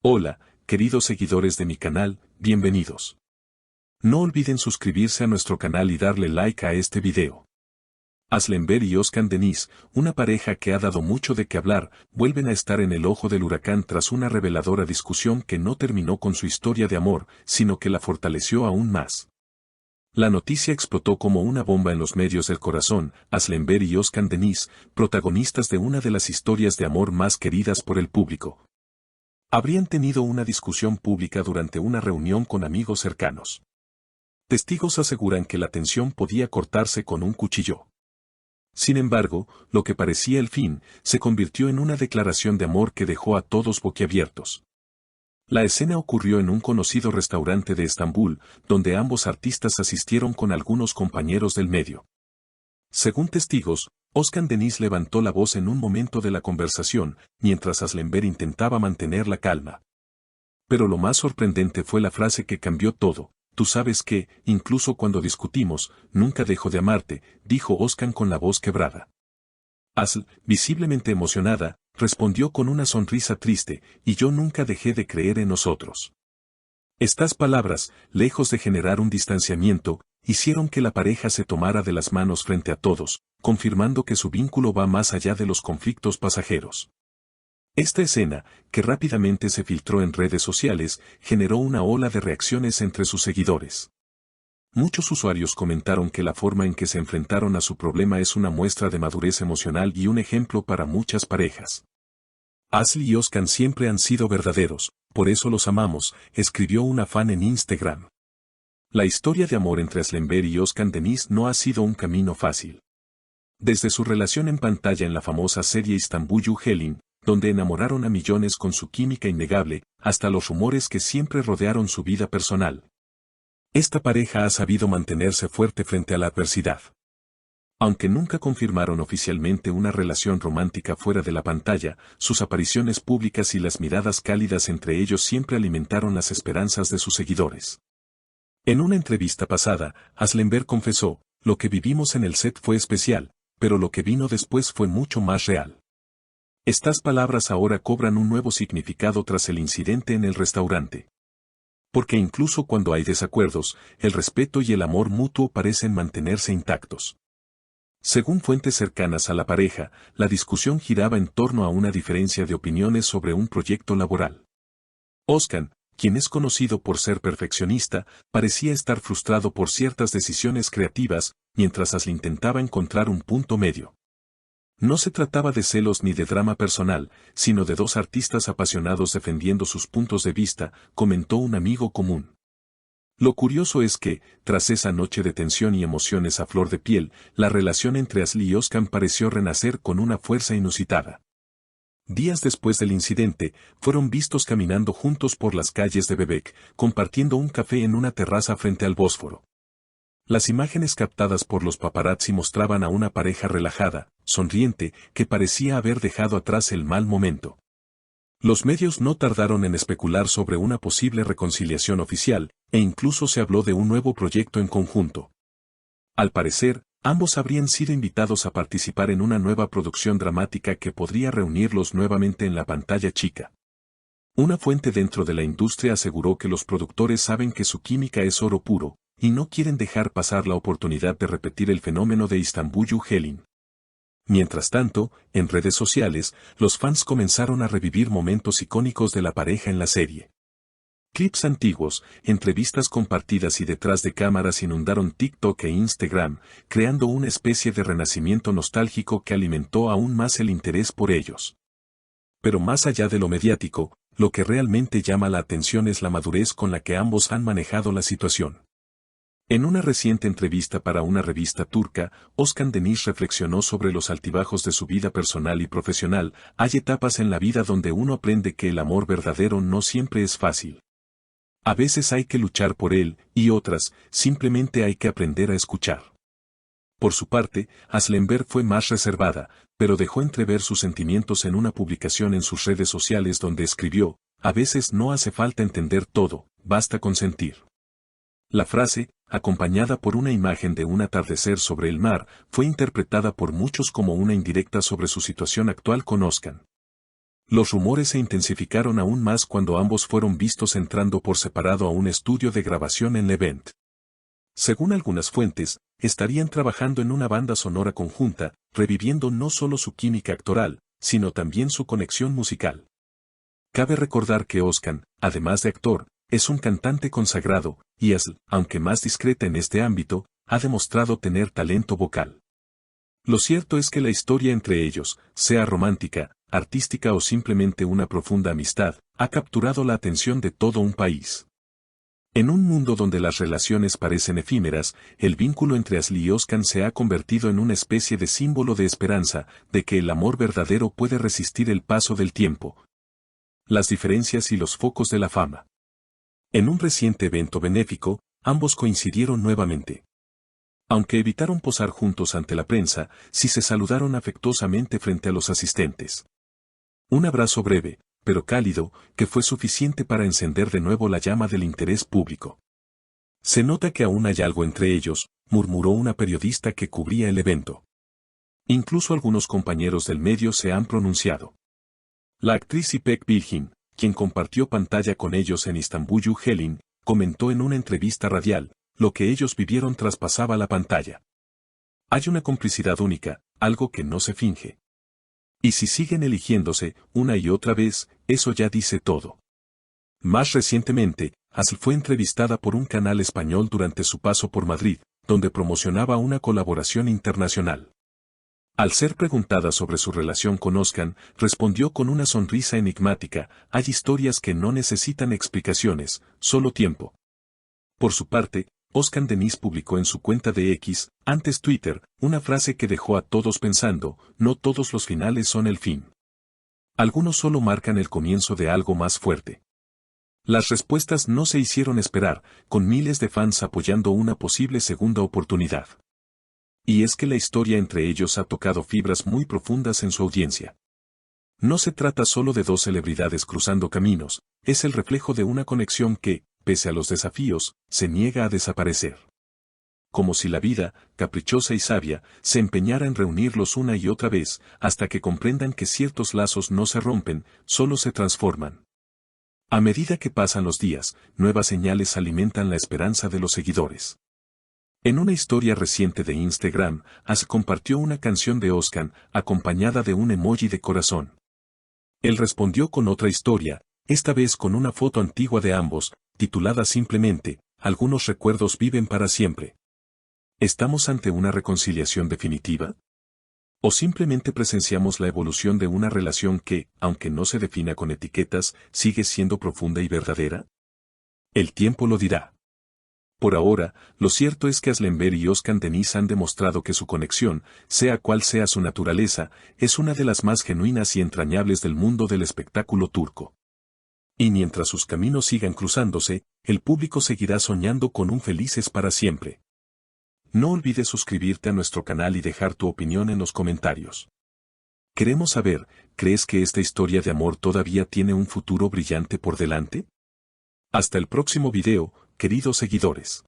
Hola, queridos seguidores de mi canal, bienvenidos. No olviden suscribirse a nuestro canal y darle like a este video. Aslemberg y Özkan Deniz, una pareja que ha dado mucho de qué hablar, vuelven a estar en el ojo del huracán tras una reveladora discusión que no terminó con su historia de amor, sino que la fortaleció aún más. La noticia explotó como una bomba en los medios del corazón. Aslemberg y Özkan Deniz, protagonistas de una de las historias de amor más queridas por el público, habrían tenido una discusión pública durante una reunión con amigos cercanos. Testigos aseguran que la tensión podía cortarse con un cuchillo. Sin embargo, lo que parecía el fin, se convirtió en una declaración de amor que dejó a todos boquiabiertos. La escena ocurrió en un conocido restaurante de Estambul, donde ambos artistas asistieron con algunos compañeros del medio. Según testigos, Özkan Deniz levantó la voz en un momento de la conversación, mientras Aslemberg intentaba mantener la calma. Pero lo más sorprendente fue la frase que cambió todo. Tú sabes que, incluso cuando discutimos, nunca dejo de amarte, dijo Özkan con la voz quebrada. Asl, visiblemente emocionada, respondió con una sonrisa triste, y yo nunca dejé de creer en nosotros. Estas palabras, lejos de generar un distanciamiento, hicieron que la pareja se tomara de las manos frente a todos, confirmando que su vínculo va más allá de los conflictos pasajeros. Esta escena, que rápidamente se filtró en redes sociales, generó una ola de reacciones entre sus seguidores. Muchos usuarios comentaron que la forma en que se enfrentaron a su problema es una muestra de madurez emocional y un ejemplo para muchas parejas. Asl y Özkan siempre han sido verdaderos, por eso los amamos, escribió una fan en Instagram. La historia de amor entre Aslemberg y Özkan Deniz no ha sido un camino fácil. Desde su relación en pantalla en la famosa serie İstanbul Helin, donde enamoraron a millones con su química innegable, hasta los rumores que siempre rodearon su vida personal. Esta pareja ha sabido mantenerse fuerte frente a la adversidad. Aunque nunca confirmaron oficialmente una relación romántica fuera de la pantalla, sus apariciones públicas y las miradas cálidas entre ellos siempre alimentaron las esperanzas de sus seguidores. En una entrevista pasada, Aslemberg confesó, lo que vivimos en el set fue especial, pero lo que vino después fue mucho más real. Estas palabras ahora cobran un nuevo significado tras el incidente en el restaurante. Porque incluso cuando hay desacuerdos, el respeto y el amor mutuo parecen mantenerse intactos. Según fuentes cercanas a la pareja, la discusión giraba en torno a una diferencia de opiniones sobre un proyecto laboral. Özkan, quien es conocido por ser perfeccionista, parecía estar frustrado por ciertas decisiones creativas, mientras Asl intentaba encontrar un punto medio. No se trataba de celos ni de drama personal, sino de dos artistas apasionados defendiendo sus puntos de vista, comentó un amigo común. Lo curioso es que, tras esa noche de tensión y emociones a flor de piel, la relación entre Asl y Özkan pareció renacer con una fuerza inusitada. Días después del incidente, fueron vistos caminando juntos por las calles de Bebek, compartiendo un café en una terraza frente al Bósforo. Las imágenes captadas por los paparazzi mostraban a una pareja relajada, sonriente, que parecía haber dejado atrás el mal momento. Los medios no tardaron en especular sobre una posible reconciliación oficial, e incluso se habló de un nuevo proyecto en conjunto. Al parecer, ambos habrían sido invitados a participar en una nueva producción dramática que podría reunirlos nuevamente en la pantalla chica. Una fuente dentro de la industria aseguró que los productores saben que su química es oro puro, y no quieren dejar pasar la oportunidad de repetir el fenómeno de İstanbul Helin. Mientras tanto, en redes sociales, los fans comenzaron a revivir momentos icónicos de la pareja en la serie. Clips antiguos, entrevistas compartidas y detrás de cámaras inundaron TikTok e Instagram, creando una especie de renacimiento nostálgico que alimentó aún más el interés por ellos. Pero más allá de lo mediático, lo que realmente llama la atención es la madurez con la que ambos han manejado la situación. En una reciente entrevista para una revista turca, Özkan Deniz reflexionó sobre los altibajos de su vida personal y profesional. Hay etapas en la vida donde uno aprende que el amor verdadero no siempre es fácil. A veces hay que luchar por él, y otras, simplemente hay que aprender a escuchar. Por su parte, Aslemberg fue más reservada, pero dejó entrever sus sentimientos en una publicación en sus redes sociales donde escribió, a veces no hace falta entender todo, basta con sentir. La frase, acompañada por una imagen de un atardecer sobre el mar, fue interpretada por muchos como una indirecta sobre su situación actual con Özkan. Los rumores se intensificaron aún más cuando ambos fueron vistos entrando por separado a un estudio de grabación en Levent. Según algunas fuentes, estarían trabajando en una banda sonora conjunta, reviviendo no solo su química actoral, sino también su conexión musical. Cabe recordar que Özkan, además de actor, es un cantante consagrado, y Aslı, aunque más discreta en este ámbito, ha demostrado tener talento vocal. Lo cierto es que la historia entre ellos, sea romántica, artística o simplemente una profunda amistad, ha capturado la atención de todo un país. En un mundo donde las relaciones parecen efímeras, el vínculo entre Aslı y Özkan se ha convertido en una especie de símbolo de esperanza, de que el amor verdadero puede resistir el paso del tiempo, las diferencias y los focos de la fama. En un reciente evento benéfico, ambos coincidieron nuevamente. Aunque evitaron posar juntos ante la prensa, sí se saludaron afectuosamente frente a los asistentes. Un abrazo breve, pero cálido, que fue suficiente para encender de nuevo la llama del interés público. Se nota que aún hay algo entre ellos, murmuró una periodista que cubría el evento. Incluso algunos compañeros del medio se han pronunciado. La actriz İpek Bilgin, quien compartió pantalla con ellos en Istanbul Helin, comentó en una entrevista radial, lo que ellos vivieron traspasaba la pantalla. Hay una complicidad única, algo que no se finge. Y si siguen eligiéndose, una y otra vez, eso ya dice todo. Más recientemente, Aslı fue entrevistada por un canal español durante su paso por Madrid, donde promocionaba una colaboración internacional. Al ser preguntada sobre su relación con Özkan, respondió con una sonrisa enigmática: hay historias que no necesitan explicaciones, solo tiempo. Por su parte, Özkan Deniz publicó en su cuenta de X, antes Twitter, una frase que dejó a todos pensando: no todos los finales son el fin. Algunos solo marcan el comienzo de algo más fuerte. Las respuestas no se hicieron esperar, con miles de fans apoyando una posible segunda oportunidad. Y es que la historia entre ellos ha tocado fibras muy profundas en su audiencia. No se trata solo de dos celebridades cruzando caminos, es el reflejo de una conexión que, pese a los desafíos, se niega a desaparecer. Como si la vida, caprichosa y sabia, se empeñara en reunirlos una y otra vez, hasta que comprendan que ciertos lazos no se rompen, solo se transforman. A medida que pasan los días, nuevas señales alimentan la esperanza de los seguidores. En una historia reciente de Instagram, Aslı compartió una canción de Özkan, acompañada de un emoji de corazón. Él respondió con otra historia, esta vez con una foto antigua de ambos, titulada simplemente: algunos recuerdos viven para siempre. ¿Estamos ante una reconciliación definitiva? ¿O simplemente presenciamos la evolución de una relación que, aunque no se defina con etiquetas, sigue siendo profunda y verdadera? El tiempo lo dirá. Por ahora, lo cierto es que Aslı y Özkan Deniz han demostrado que su conexión, sea cual sea su naturaleza, es una de las más genuinas y entrañables del mundo del espectáculo turco. Y mientras sus caminos sigan cruzándose, el público seguirá soñando con un felices para siempre. No olvides suscribirte a nuestro canal y dejar tu opinión en los comentarios. Queremos saber, ¿crees que esta historia de amor todavía tiene un futuro brillante por delante? Hasta el próximo video, queridos seguidores.